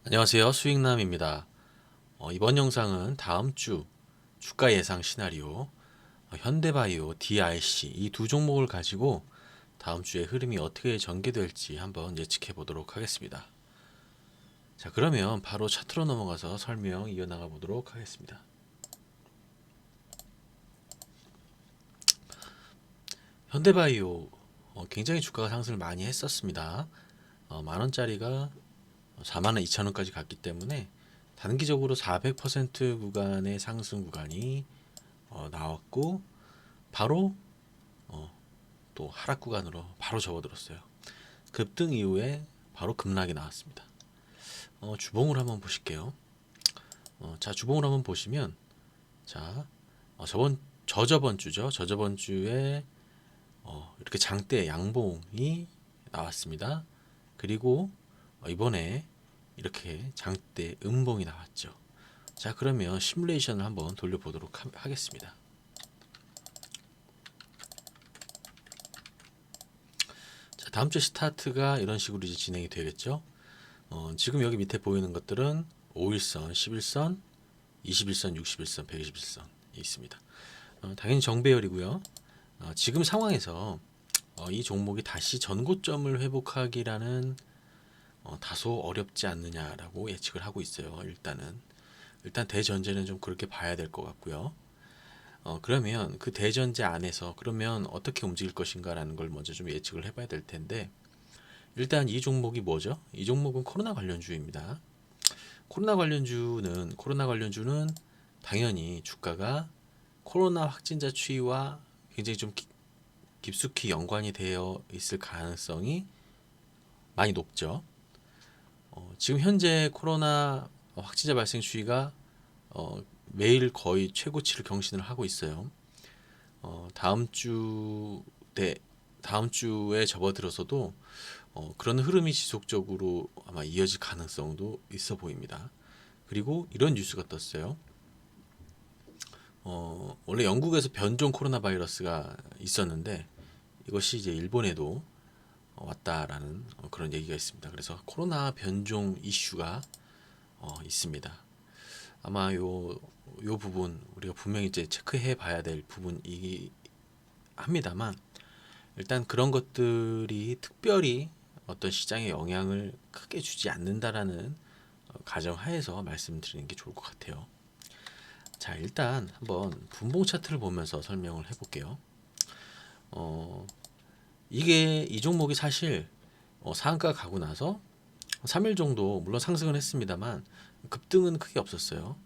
안녕하세요. 수익남입니다. 이번 영상은 다음 주 주가 예상 시나리오, 현대바이오, DRC 이 두 종목을 가지고 다음 주에 흐름이 어떻게 전개될지 한번 예측해 보도록 하겠습니다. 자, 그러면 바로 차트로 넘어가서 설명 이어나가 보도록 하겠습니다. 현대바이오 굉장히 주가가 상승을 많이 했었습니다. 만 원짜리가 4만 원 2천 원까지 갔기 때문에 단기적으로 400% 구간의 상승 구간이 나왔고 바로 또 하락 구간으로 바로 접어들었어요. 급등 이후에 바로 급락이 나왔습니다. 주봉을 한번 보실게요. 자, 주봉을 한번 보시면 자, 저저번 주죠. 저저번 주에 이렇게 장대 양봉이 나왔습니다. 그리고 이번에 이렇게 장대 음봉이 나왔죠. 자, 그러면 시뮬레이션을 한번 돌려보도록 하겠습니다. 자, 다음 주 스타트가 이런 식으로 이제 진행이 되겠죠. 지금 여기 밑에 보이는 것들은 5일선, 11선, 21선, 61선, 121선이 있습니다. 당연히 정배열이고요. 지금 상황에서 이 종목이 다시 전고점을 회복하기라는 다소 어렵지 않느냐라고 예측을 하고 있어요. 일단 대전제는 좀 그렇게 봐야 될 것 같고요. 그러면 그 대전제 안에서 그러면 어떻게 움직일 것인가라는 걸 먼저 좀 예측을 해봐야 될 텐데 일단 이 종목이 뭐죠? 이 종목은 코로나 관련주입니다. 코로나 관련주는 당연히 주가가 코로나 확진자 추이와 굉장히 좀 깊숙이 연관이 되어 있을 가능성이 많이 높죠. 지금 현재 코로나 확진자 발생 추이가 매일 거의 최고치를 경신을 하고 있어요. 다음 주 다음 주에 접어들어서도 그런 흐름이 지속적으로 아마 이어질 가능성도 있어 보입니다. 그리고 이런 뉴스가 떴어요. 원래 영국에서 변종 코로나 바이러스가 있었는데 이것이 이제 일본에도 왔다라는 그런 얘기가 있습니다. 그래서 코로나 변종 이슈가 있습니다. 아마 요 부분 우리가 분명히 이제 체크해 봐야 될 부분이기 합니다만 일단 그런 것들이 특별히 어떤 시장에 영향을 크게 주지 않는다라는 가정하에서 말씀드리는 게 좋을 것 같아요. 자, 일단 한번 분봉 차트를 보면서 설명을 해볼게요. 어, 이게 이 종목이 사실 상한가 가고 나서 3일 정도 물론 상승은 했습니다만 급등은 크게 없었어요.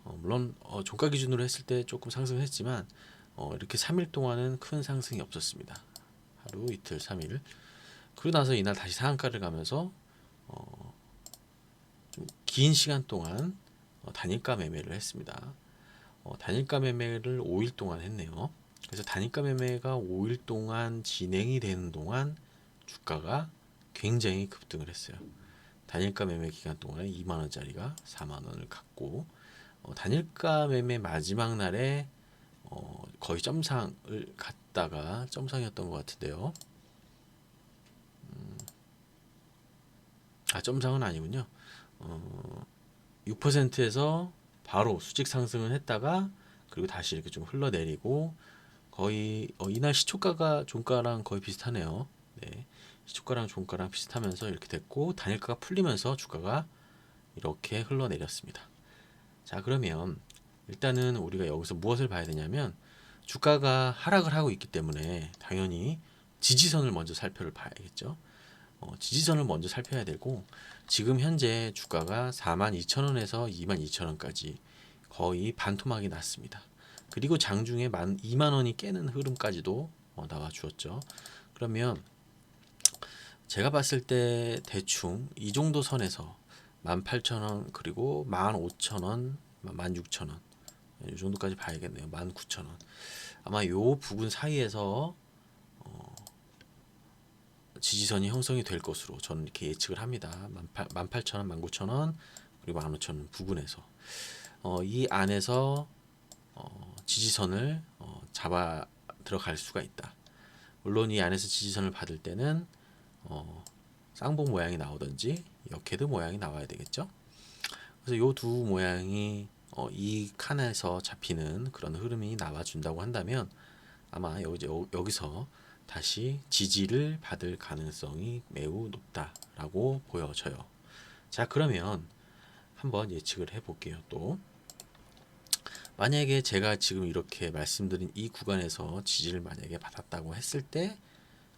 물론 종가 기준으로 했을 때 조금 상승했지만 이렇게 3일 동안은 큰 상승이 없었습니다. 하루 이틀 3일 그러고 나서 이날 다시 상한가를 가면서 좀 긴 시간 동안 단일가 매매를 했습니다. 단일가 매매를 5일 동안 했네요. 그래서 단일가 매매가 5일 동안 진행이 되는 동안 주가가 굉장히 급등을 했어요. 단일가 매매 기간 동안에 2만 원짜리가 4만 원을 갔고 단일가 매매 마지막 날에 거의 점상을 갔다가 점상이었던 것 같은데요. 점상은 아니군요. 6%에서 바로 수직 상승을 했다가 그리고 다시 이렇게 좀 흘러내리고 거의 이날 시초가가 종가랑 거의 비슷하네요. 네. 시초가랑 종가랑 비슷하면서 이렇게 됐고 단일가가 풀리면서 주가가 이렇게 흘러내렸습니다. 자, 그러면 일단은 우리가 여기서 무엇을 봐야 되냐면 주가가 하락을 하고 있기 때문에 당연히 지지선을 먼저 살펴봐야겠죠. 지지선을 먼저 살펴야 되고 지금 현재 주가가 42,000원에서 22,000원까지 거의 반토막이 났습니다. 그리고 장중에 2만 원이 깨는 흐름까지도 나와 주었죠. 그러면 제가 봤을 때 대충 이 정도 선에서 18,000원 그리고 15,000원, 16,000원 이 정도까지 봐야겠네요. 19,000원. 아마 요 부분 사이에서 지지선이 형성이 될 것으로 저는 이렇게 예측을 합니다. 18,000원, 19,000원 그리고 15,000원 부근에서 이 안에서 지지선을 잡아 들어갈 수가 있다. 물론 이 안에서 지지선을 받을 때는 쌍봉 모양이 나오든지 역헤드 모양이 나와야 되겠죠. 그래서 요 두 모양이 이 칸에서 잡히는 그런 흐름이 나와준다고 한다면 아마 여기서 다시 지지를 받을 가능성이 매우 높다라고 보여져요. 자, 그러면 한번 예측을 해볼게요. 또 만약에 제가 지금 이렇게 말씀드린 이 구간에서 지지를 만약에 받았다고 했을 때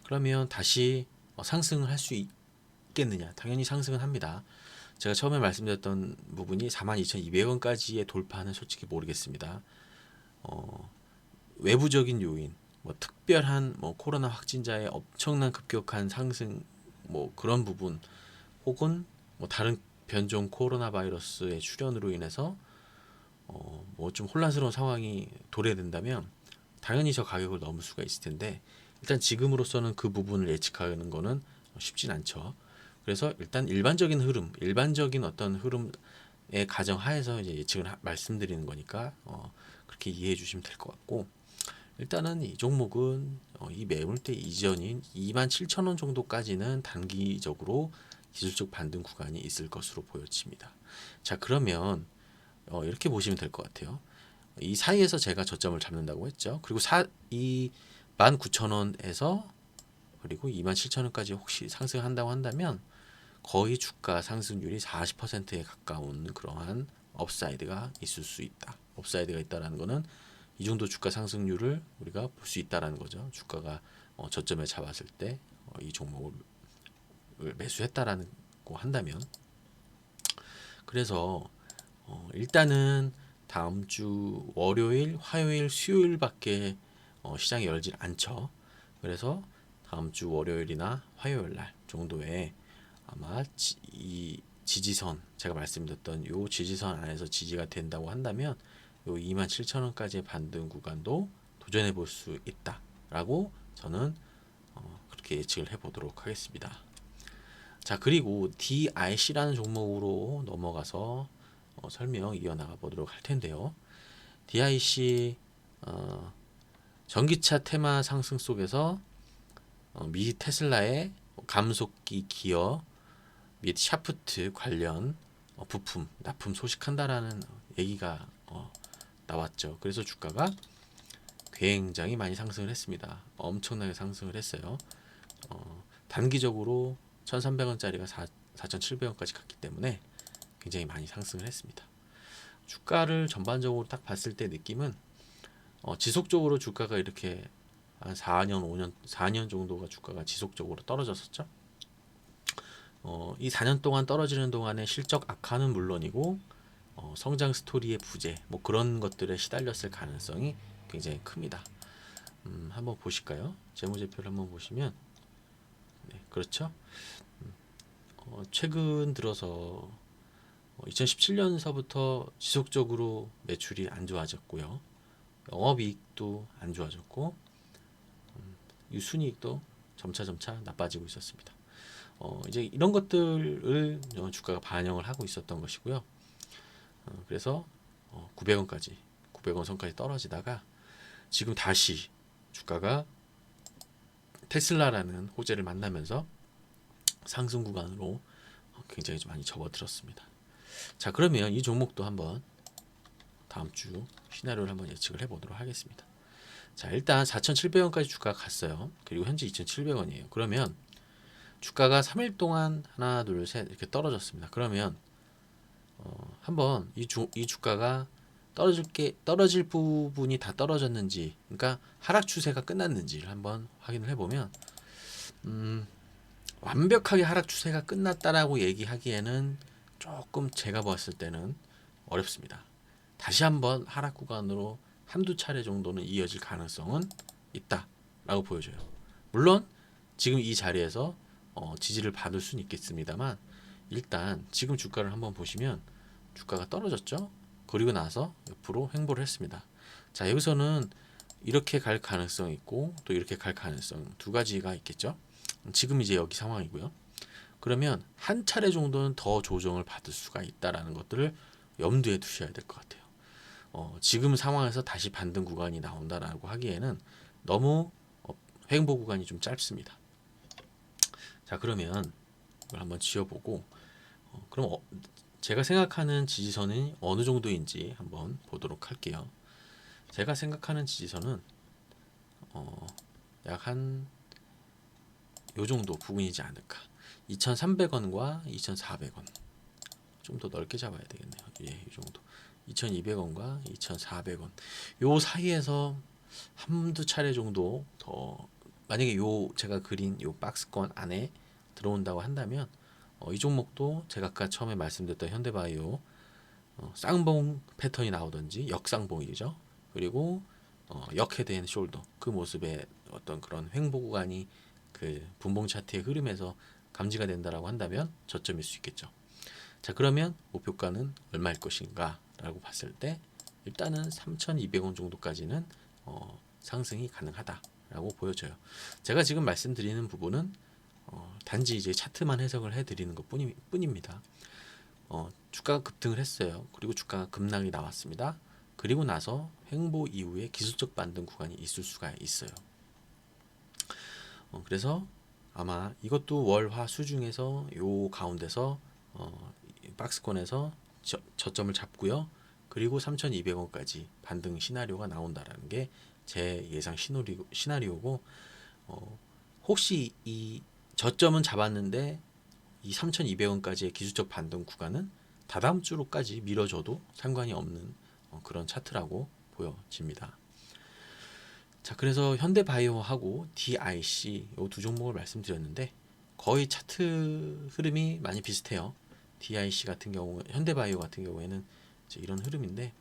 그러면 다시 상승을 할 수 있겠느냐? 당연히 상승은 합니다. 제가 처음에 말씀드렸던 부분이 42,200원까지의 돌파는 솔직히 모르겠습니다. 외부적인 요인, 뭐 특별한 뭐 코로나 확진자의 엄청난 급격한 상승, 뭐 그런 부분, 혹은 뭐 다른 변종 코로나 바이러스의 출현으로 인해서 뭐 좀 혼란스러운 상황이 도래된다면 당연히 저 가격을 넘을 수가 있을 텐데 일단 지금으로서는 그 부분을 예측하는 거는 쉽진 않죠. 그래서 일단 일반적인 흐름, 일반적인 어떤 흐름의 가정 하에서 이제 예측을 말씀드리는 거니까 그렇게 이해해 주시면 될 것 같고 일단은 이 종목은 이 매물대 이전인 27,000원 정도까지는 단기적으로 기술적 반등 구간이 있을 것으로 보여집니다. 자, 그러면 이렇게 보시면 될 것 같아요. 이 사이에서 제가 저점을 잡는다고 했죠. 그리고 이 19,000원에서 그리고 27,000원까지 혹시 상승한다고 한다면 거의 주가 상승률이 40%에 가까운 그러한 업사이드가 있을 수 있다. 업사이드가 있다라는 거는 이 정도 주가 상승률을 우리가 볼 수 있다라는 거죠. 주가가 저점에 잡았을 때 이 종목을 매수했다라는 거 한다면 그래서 일단은 다음 주 월요일, 화요일, 수요일밖에 시장이 열질 않죠. 그래서 다음 주 월요일이나 화요일 날 정도에 아마 이 지지선 제가 말씀드렸던 요 지지선 안에서 지지가 된다고 한다면 요 27,000원까지의 반등 구간도 도전해 볼 수 있다라고 저는 그렇게 예측을 해 보도록 하겠습니다. 자, 그리고 DIC라는 종목으로 넘어가서 설명 이어나가 보도록 할 텐데요. DIC 전기차 테마 상승 속에서 미 테슬라의 감속기 기어 및 샤프트 관련 부품 납품 소식한다라는 얘기가 나왔죠. 그래서 주가가 굉장히 많이 상승을 했습니다. 엄청나게 상승을 했어요. 단기적으로 1,300원짜리가 4,700원까지 갔기 때문에 굉장히 많이 상승을 했습니다. 주가를 전반적으로 딱 봤을 때 느낌은 지속적으로 주가가 이렇게 한 4년, 5년, 4년 정도가 주가가 지속적으로 떨어졌었죠. 이 4년 동안 떨어지는 동안에 실적 악화는 물론이고 성장 스토리의 부재, 뭐 그런 것들에 시달렸을 가능성이 굉장히 큽니다. 한번 보실까요? 재무제표를 한번 보시면, 네, 그렇죠. 최근 들어서 2017년서부터 지속적으로 매출이 안 좋아졌고요. 영업이익도 안 좋아졌고 이 순이익도 점차 나빠지고 있었습니다. 이제 이런 것들을 주가가 반영을 하고 있었던 것이고요. 그래서 900원까지 900원 선까지 떨어지다가 지금 다시 주가가 테슬라라는 호재를 만나면서 상승 구간으로 굉장히 좀 많이 접어들었습니다. 자, 그러면 이 종목도 한번 다음 주 시나리오를 한번 예측을 해보도록 하겠습니다. 자, 일단 4,700원까지 주가가 갔어요. 그리고 현재 2,700원이에요. 그러면 주가가 3일 동안 하나, 둘, 셋 이렇게 떨어졌습니다. 그러면 한번 이 주가가 떨어질 부분이 다 떨어졌는지, 그러니까 하락 추세가 끝났는지를 한번 확인을 해보면 완벽하게 하락 추세가 끝났다라고 얘기하기에는 조금 제가 봤을 때는 어렵습니다. 다시 한번 하락 구간으로 한두 차례 정도는 이어질 가능성은 있다라고 보여져요. 물론 지금 이 자리에서 지지를 받을 수는 있겠습니다만 일단 지금 주가를 한번 보시면 주가가 떨어졌죠. 그리고 나서 옆으로 횡보를 했습니다. 자, 여기서는 이렇게 갈 가능성이 있고 또 이렇게 갈 가능성 두 가지가 있겠죠. 지금 이제 여기 상황이고요. 그러면 한 차례 정도는 더 조정을 받을 수가 있다라는 것들을 염두에 두셔야 될 것 같아요. 지금 상황에서 다시 반등 구간이 나온다라고 하기에는 너무 횡보 구간이 좀 짧습니다. 자, 그러면 이걸 한번 지어보고 그럼 제가 생각하는 지지선이 어느 정도인지 한번 보도록 할게요. 제가 생각하는 지지선은 약 한 요 정도 부분이지 않을까. 2,300원과 2,400원. 좀 더 넓게 잡아야 되겠네요. 예, 이 정도. 2,200원과 2,400원. 요 사이에서 한두 차례 정도 더, 만약에 요 제가 그린 요 박스권 안에 들어온다고 한다면 이 종목도 제가 아까 처음에 말씀드렸던 현대바이오 쌍봉 패턴이 나오든지 역쌍봉이죠. 그리고 역헤드 앤 숄더 그 모습의 어떤 그런 횡보 구간이 그 분봉 차트의 흐름에서 감지가 된다라고 한다면 저점일 수 있겠죠. 자, 그러면 목표가는 얼마일 것인가 라고 봤을 때 일단은 3,200원 정도까지는 상승이 가능하다라고 보여져요. 제가 지금 말씀드리는 부분은 단지 이제 차트만 해석을 해드리는 것 뿐입니다. 주가가 급등을 했어요. 그리고 주가가 급락이 나왔습니다. 그리고 나서 횡보 이후에 기술적 반등 구간이 있을 수가 있어요. 그래서 아마 이것도 월화수 중에서 요 가운데서 박스권에서 저점을 잡고요. 그리고 3,200원까지 반등 시나리오가 나온다라는 게 제 예상 시나리오고 혹시 이 저점은 잡았는데 이 3,200원까지의 기술적 반등 구간은 다다음 주로까지 미뤄져도 상관이 없는 그런 차트라고 보여집니다. 자, 그래서 현대바이오하고 DIC 이 두 종목을 말씀드렸는데 거의 차트 흐름이 많이 비슷해요. DIC 같은 경우, 현대바이오 같은 경우에는 이제 이런 흐름인데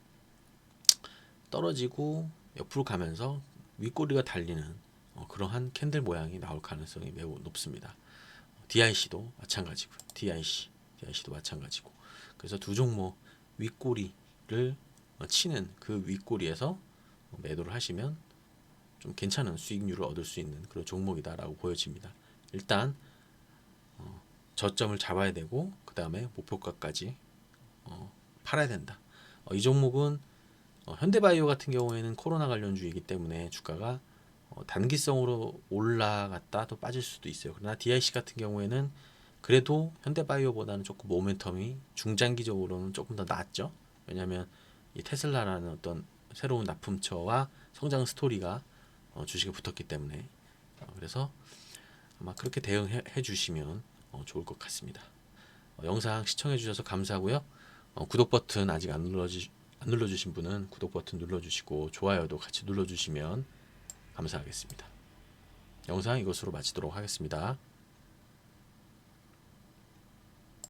떨어지고 옆으로 가면서 윗꼬리가 달리는 그러한 캔들 모양이 나올 가능성이 매우 높습니다. DIC도 마찬가지고요. DIC도 마찬가지고. 그래서 두 종목 윗꼬리를 치는 그 윗꼬리에서 매도를 하시면 좀 괜찮은 수익률을 얻을 수 있는 그런 종목이다라고 보여집니다. 일단 저점을 잡아야 되고 그 다음에 목표가까지 팔아야 된다. 이 종목은 현대바이오 같은 경우에는 코로나 관련주이기 때문에 주가가 단기성으로 올라갔다 또 빠질 수도 있어요. 그러나 DIC 같은 경우에는 그래도 현대바이오보다는 조금 모멘텀이 중장기적으로는 조금 더 낫죠. 왜냐하면 이 테슬라라는 어떤 새로운 납품처와 성장 스토리가 주식에 붙었기 때문에 그래서 아마 그렇게 대응해 주시면 좋을 것 같습니다. 영상 시청해 주셔서 감사하고요. 구독 버튼 아직 안 눌러주신 분은 구독 버튼 눌러주시고 좋아요도 같이 눌러주시면 감사하겠습니다. 영상 이것으로 마치도록 하겠습니다.